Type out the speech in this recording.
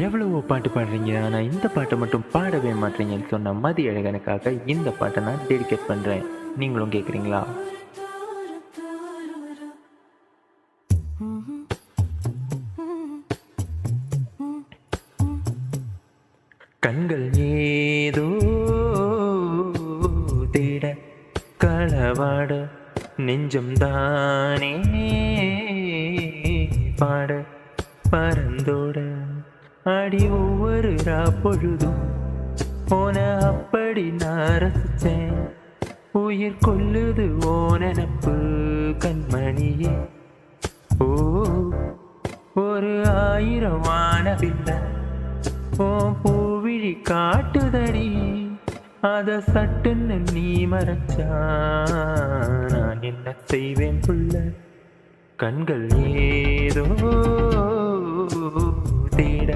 எவ்வளவோ பாட்டு பாடுறீங்க. ஆனா இந்த பாட்ட மட்டும் பாடவே மாட்றீங்கன்னு சொன்ன மதியழகனுக்காக இந்த பாட்ட நான் டெடிகேட் பண்றேன். நீங்களும் கேட்குறீங்களா? கண்கள் ஏதோ தேட களவாட நெஞ்சம் தானே பாட பறந்தோட அடி ஒவ்வொரு பொழுதும் போன அப்படி நான் ரசிச்சேன். உயிர் கொல்லுது ஓ நெனப்பு கண்மணியே. ஓ ஒரு 1000 வானவில்ல ஓ பூவிழி காட்டுதடி, அத சட்டுன்னு நீ மறைச்சா நான் என்ன செய்வேன் புள்ள. கண்கள் ஏதோ தேட